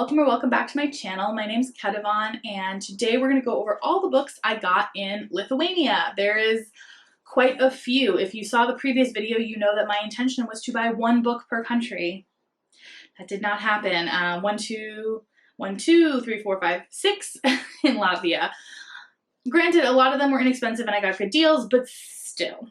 Welcome or welcome back to my channel. My name's Ketevan, and today we're going to go over all the books I got in Lithuania. There is quite a few. If you saw the previous video, you know that my intention was to buy one book per country. That did not happen. 1, 2, 3, 4, 5, 6 in Latvia. Granted, a lot of them were inexpensive and I got good deals, but still.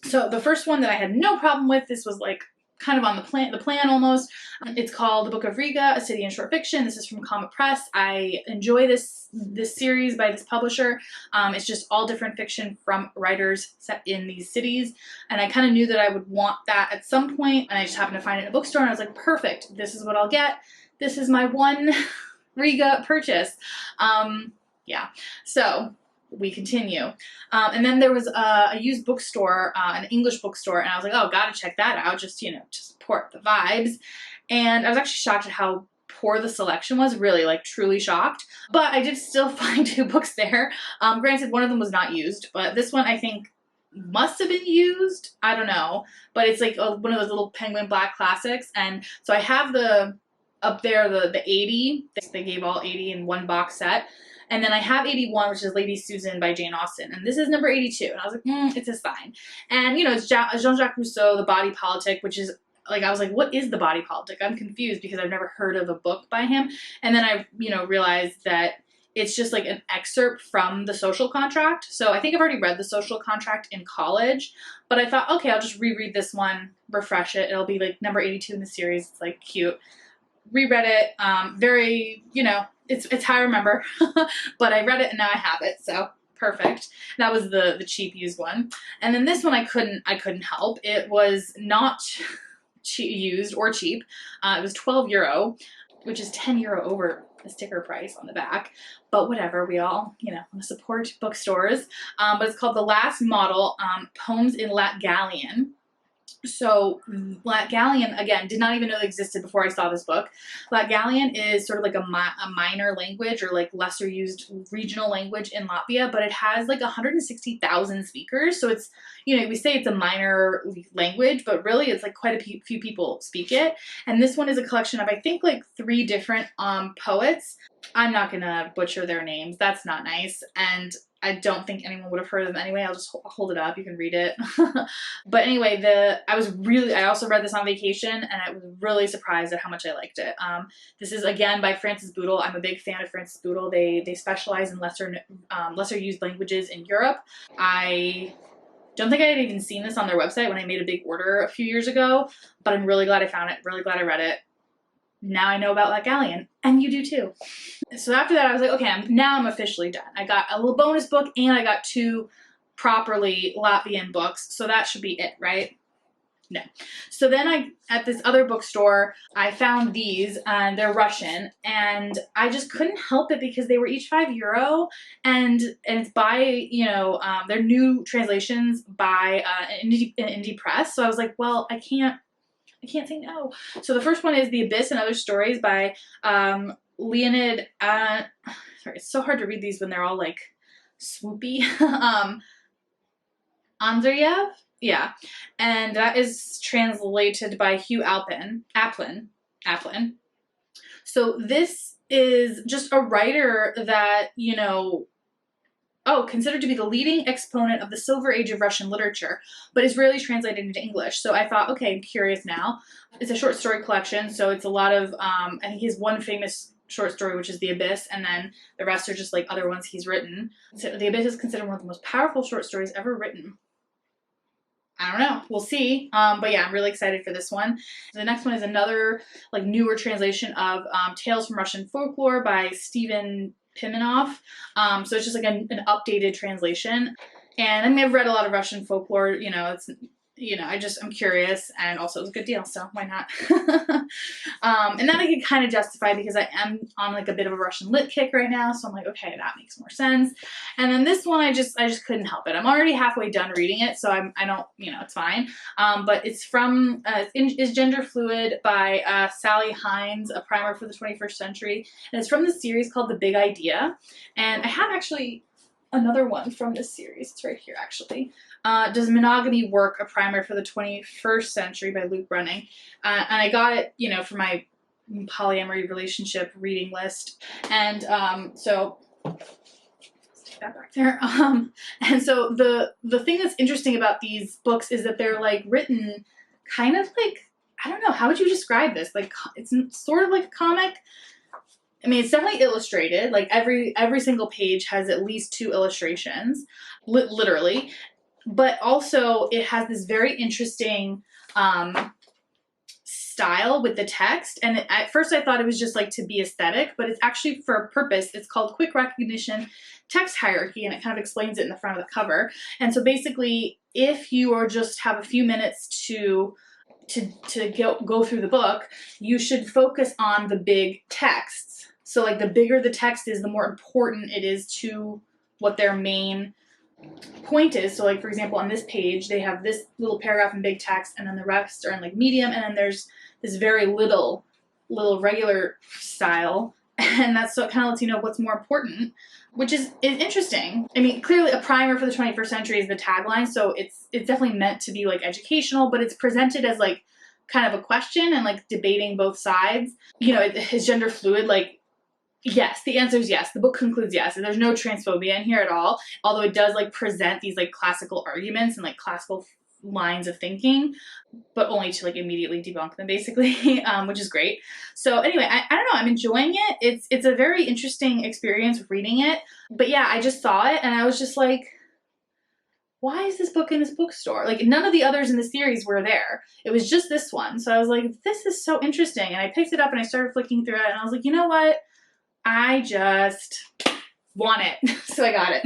So the first one that I had no problem with, this was like kind of on the plan almost. It's called The Book of Riga, A City in Short Fiction. This is from Comet Press. I enjoy this series by this publisher. It's just all different fiction from writers set in these cities. And I kind of knew that I would want that at some point, and I just happened to find it in a bookstore, and I was like, perfect, this is what I'll get. This is my one Riga purchase. Yeah, so we continue. And then there was a used bookstore, an English bookstore, and I was like, oh, gotta check that out, just, to support the vibes. And I was actually shocked at how poor the selection was, really, like, truly shocked. But I did still find 2 books there. Granted, one of them was not used, but this one I think must have been used. I don't know. But it's like one of those little Penguin Black classics. And so I have up there, the 80. They gave all 80 in one box set. And then I have 81, which is Lady Susan by Jane Austen. And this is number 82. And I was like, it's a sign. And, it's Jean-Jacques Rousseau, The Body Politic, which is, like, I was like, what is The Body Politic? I'm confused because I've never heard of a book by him. And then I, realized that it's just like an excerpt from The Social Contract. So I think I've already read The Social Contract in college. But I thought, okay, I'll just reread this one, refresh it. It'll be like number 82 in the series. It's like cute. Reread it, very, it's how I remember, but I read it and now I have it, so perfect. That was the cheap used one. And then this one I couldn't help. It was not used or cheap. It was €12, which is €10 over the sticker price on the back, but whatever, we all, want to support bookstores. But it's called The Last Model, Poems in Latgalian. So Latgalian, again, did not even know it existed before I saw this book. Latgalian is sort of like a minor language, or like lesser used regional language in Latvia, but it has like 160,000 speakers. So it's, we say it's a minor language, but really it's like quite a few people speak it. And this one is a collection of, I think, like 3 different poets. I'm not gonna butcher their names. That's not nice. And I don't think anyone would have heard of them anyway. I'll just hold it up. You can read it. But anyway, I also read this on vacation, and I was really surprised at how much I liked it. This is, again, by Frances Boodle. I'm a big fan of Frances Boodle. They specialize in lesser used languages in Europe. I don't think I had even seen this on their website when I made a big order a few years ago, but I'm really glad I found it. Really glad I read it. Now I know about Latgalian, and you do too. So after that, I was like, okay, now I'm officially done. I got a little bonus book, and I got 2 properly Latvian books, so that should be it, right? No. So then at this other bookstore, I found these, and they're Russian, and I just couldn't help it because they were each €5, and it's by, they're new translations by an indie press. So I was like, well, I can't say no. So the first one is The Abyss and Other Stories by Leonid, sorry, it's so hard to read these when they're all like swoopy. Andreev? Yeah. And that is translated by Hugh Applin. So this is just a writer that, considered to be the leading exponent of the Silver Age of Russian literature, but is rarely translated into English. So I thought, okay, I'm curious now. It's a short story collection, so it's a lot of, I think he has one famous short story, which is The Abyss, and then the rest are just like other ones he's written. So The Abyss is considered one of the most powerful short stories ever written. I don't know. We'll see. But yeah, I'm really excited for this one. The next one is another like newer translation of Tales from Russian Folklore by Stephen Pimenov. So it's just like an updated translation. And I mean, I've read a lot of Russian folklore, I'm curious, and also it was a good deal, so why not? And that I could kind of justify because I am on like a bit of a Russian lit kick right now, so I'm like, okay, that makes more sense. And then this one, I just couldn't help it. I'm already halfway done reading it, so I don't, it's fine. But it's from, is Gender Fluid by Sally Hines, A Primer for the 21st Century, and it's from the series called The Big Idea. And I have actually another one from this series. It's right here, actually. Does Monogamy Work? A Primer for the 21st Century by Luke Brunning. And I got it, for my polyamory relationship reading list. And so that back there. And so the thing that's interesting about these books is that they're like written kind of like, I don't know, how would you describe this? Like, it's sort of like a comic. I mean, it's definitely illustrated. Like every single page has at least 2 illustrations, literally. But also it has this very interesting style with the text. And at first I thought it was just like to be aesthetic, but it's actually for a purpose. It's called Quick Recognition Text Hierarchy, and it kind of explains it in the front of the cover. And so basically, if you are just have a few minutes to go through the book, you should focus on the big texts. So like the bigger the text is, the more important it is to what their main point is. So like, for example, on this page, they have this little paragraph in big text, and then the rest are in like medium, and then there's this very little regular style. And that's what kind of lets you know what's more important, which is interesting. I mean, clearly a primer for the 21st century is the tagline, so it's definitely meant to be like educational, but it's presented as like kind of a question and like debating both sides. You know, is gender fluid? Like, yes, the answer is yes. The book concludes yes. And there's no transphobia in here at all, although it does like present these like classical arguments and like classical lines of thinking, but only to like immediately debunk them, basically, which is great. So anyway, I don't know, I'm enjoying it. It's a very interesting experience reading it. But yeah, I just saw it and I was just like, why is this book in this bookstore? Like, none of the others in the series were there. It was just this one. So I was like, this is so interesting. And I picked it up and I started flicking through it and I was like, you know what? I just want it. So I got it.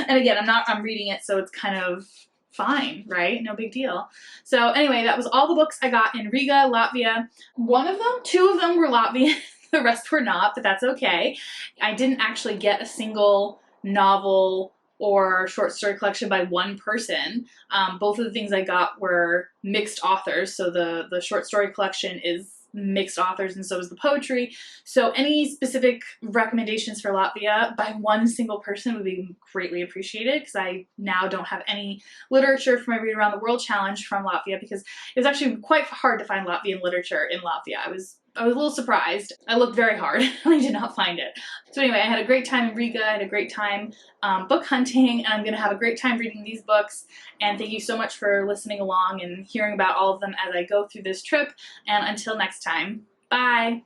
And again, I'm reading it, so it's kind of fine, right? No big deal. So anyway, that was all the books I got in Riga, Latvia. 2 of them were Latvian, the rest were not, but that's okay. I didn't actually get a single novel or short story collection by one person. Both of the things I got were mixed authors. So the short story collection is mixed authors, and so is the poetry. So any specific recommendations for Latvia by one single person would be greatly appreciated, because I now don't have any literature for my Read Around the World challenge from Latvia, because it was actually quite hard to find Latvian literature in Latvia. I was a little surprised. I looked very hard and I did not find it. So anyway, I had a great time in Riga. I had a great time book hunting, and I'm going to have a great time reading these books. And thank you so much for listening along and hearing about all of them as I go through this trip. And until next time, bye!